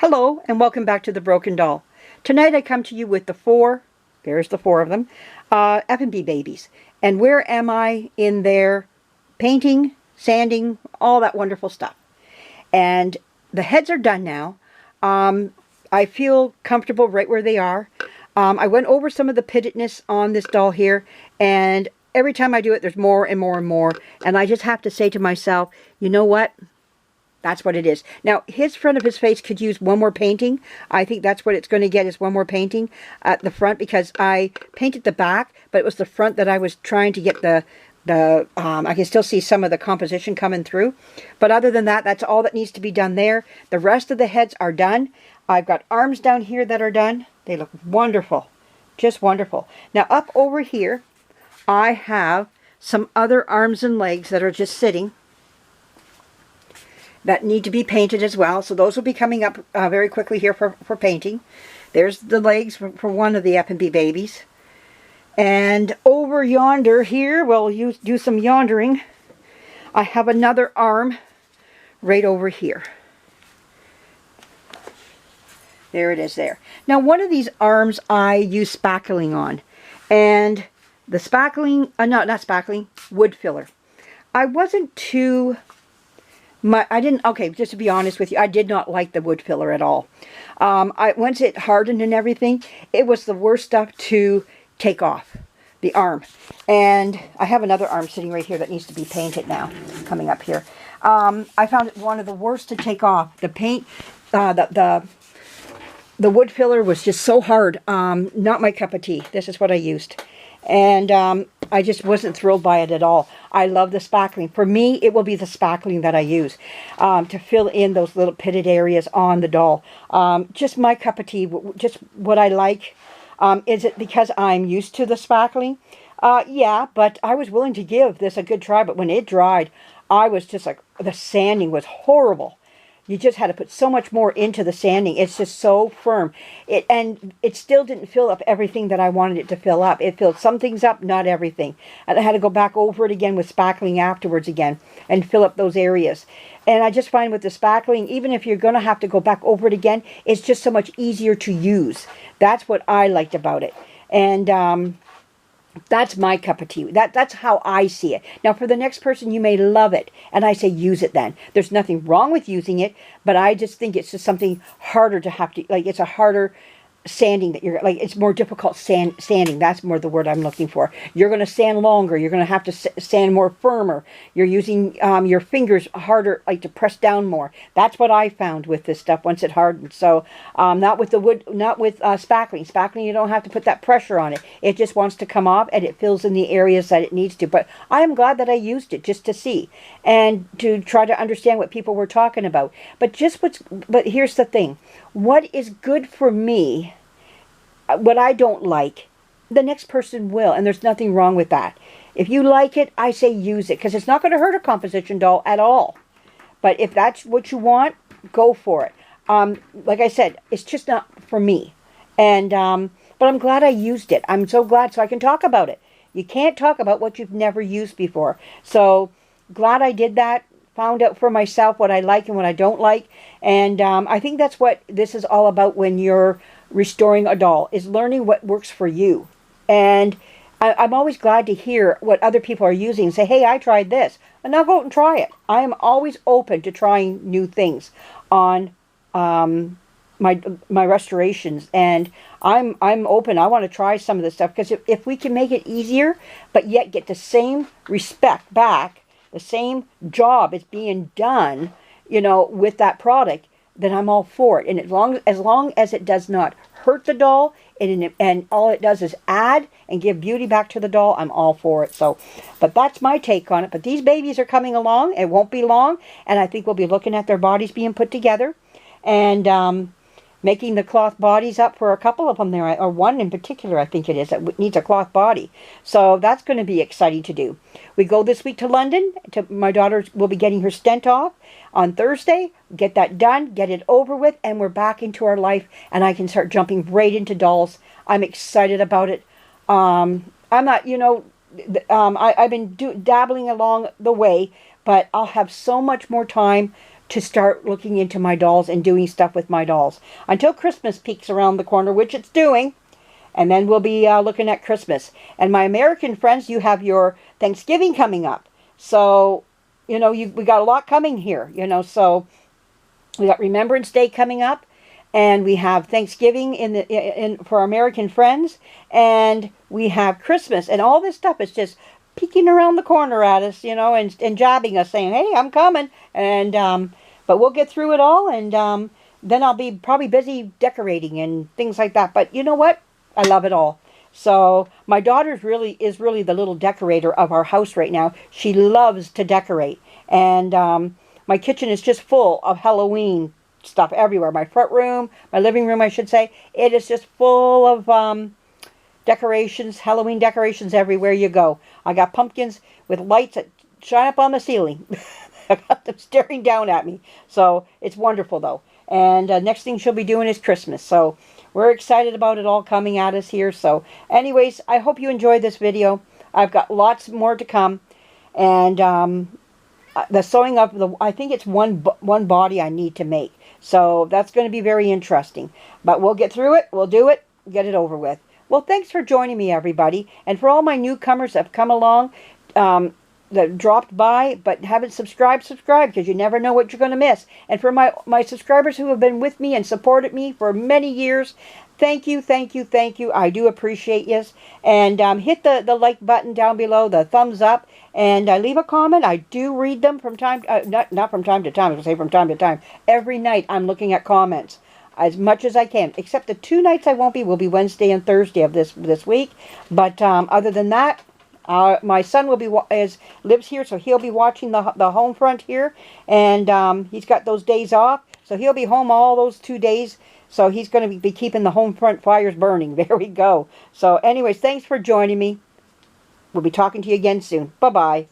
Hello and welcome back to The Broken Doll. Tonight I come to you with there's the four of them, Effanbee babies. And where am I in there? Painting, sanding, all that wonderful stuff. And the heads are done now. I feel comfortable right where they are. I went over some of the pittedness on this doll here, and every time I do it there's more and more and more. And I just have to say to myself, you know what? That's what it is. Now, his front of his face could use one more painting. I think that's what it's going to get, is one more painting at the front, because I painted the back, but it was the front that I was trying to get I can still see some of the composition coming through. But other than that, that's all that needs to be done there. The rest of the heads are done. I've got arms down here that are done. They look wonderful. Just wonderful. Now, up over here, I have some other arms and legs that are just sitting, that need to be painted as well. So those will be coming up very quickly here for painting. There's the legs for one of the Effanbee babies. And over yonder here, we'll do some yondering. I have another arm right over here. There it is there. Now, one of these arms I use spackling on. And the spackling, not spackling, wood filler. I wasn't too... okay, just to be honest with you, I did not like the wood filler at all. Once it hardened and everything, it was the worst stuff to take off, the arm. And I have another arm sitting right here that needs to be painted now, coming up here. I found it one of the worst to take off. The paint, the wood filler was just so hard. Not my cup of tea. This is what I used. And I just wasn't thrilled by it at all. I love the spackling. For me, it will be the spackling that I use to fill in those little pitted areas on the doll. Just my cup of tea, just what I like. Is it because I'm used to the spackling? Yeah, but I was willing to give this a good try. But when it dried, I was just like, the sanding was horrible. You just had to put so much more into the sanding. It's just so firm. And it still didn't fill up everything that I wanted it to fill up. It filled some things up, not everything. And I had to go back over it again with spackling afterwards again and fill up those areas. And I just find with the spackling, even if you're going to have to go back over it again, it's just so much easier to use. That's what I liked about it. And that's my cup of tea. That's how I see it. Now, for the next person, you may love it, and I say use it then. There's nothing wrong with using it, but I just think it's just something harder to have to, like, it's a harder sanding that you're, like, it's more difficult sanding. That's more the word I'm looking for. You're going to sand longer. You're going to have to sand more firmer. You're using your fingers harder, like, to press down more. That's what I found with this stuff once it hardened. So not with the wood, not with spackling. Spackling, you don't have to put that pressure on it. It just wants to come off, and it fills in the areas that it needs to. But I am glad that I used it just to see and to try to understand what people were talking about. But here's the thing. What is good for me, what I don't like, the next person will, and there's nothing wrong with that. If you like it, I say use it, because it's not going to hurt a composition doll at all. But if that's what you want, go for it. Like I said, it's just not for me. And but I'm glad I used it. I'm so glad, so I can talk about it. You can't talk about what you've never used before. So glad I did that. Found out for myself what I like and what I don't like. And I think that's what this is all about when you're restoring a doll, is learning what works for you. And I'm always glad to hear what other people are using and say, hey, I tried this. And now go out and try it. I am always open to trying new things on my restorations. And I'm open. I want to try some of this stuff, because if we can make it easier, but yet get the same respect back, the same job is being done, you know, with that product, then I'm all for it. And as long as it does not hurt the doll, and all it does is add and give beauty back to the doll, I'm all for it. So, but that's my take on it. But these babies are coming along. It won't be long, and I think we'll be looking at their bodies being put together, and making the cloth bodies up for a couple of them there, or one in particular, I think it is, that needs a cloth body. So that's going to be exciting to do. We go this week to London. My daughter will be getting her stent off on Thursday. Get that done, get it over with, and we're back into our life, and I can start jumping right into dolls. I'm excited about it. I'm not, you know, I've been dabbling along the way, but I'll have so much more time to start looking into my dolls and doing stuff with my dolls. Until Christmas peeks around the corner, which it's doing. And then we'll be looking at Christmas. And my American friends, you have your Thanksgiving coming up. So, you know, we got a lot coming here, you know. So we got Remembrance Day coming up. And we have Thanksgiving for our American friends. And we have Christmas. And all this stuff is just peeking around the corner at us, you know, and jabbing us, saying, hey, I'm coming. And but we'll get through it all. And then I'll be probably busy decorating and things like that. But you know what? I love it all. So my daughter is really the little decorator of our house right now. She loves to decorate. And my kitchen is just full of Halloween stuff everywhere. My front room, my living room, I should say. It is just full of decorations, Halloween decorations everywhere you go. I got pumpkins with lights that shine up on the ceiling. I got them staring down at me. So it's wonderful though. And next thing she'll be doing is Christmas. So we're excited about it all coming at us here. So anyways, I hope you enjoyed this video. I've got lots more to come. And the sewing of I think it's one body I need to make. So that's going to be very interesting. But we'll get through it. We'll do it. Get it over with. Well, thanks for joining me, everybody. And for all my newcomers that have come along, that dropped by but haven't subscribed, because you never know what you're going to miss. And for my subscribers who have been with me and supported me for many years, thank you, thank you, thank you. I do appreciate you. And hit the like button down below, the thumbs up, and leave a comment. I do read them from time, not from time to time, I was going to say from time to time. Every night I'm looking at comments as much as I can, except the 2 nights I won't be will be Wednesday and Thursday of this week. But other than that, my son lives here, so he'll be watching the home front here, and he's got those days off, so he'll be home all those 2 days. So he's going to be keeping the home front fires burning. There we go. So anyways, thanks for joining me. We'll be talking to you again soon. Bye-bye.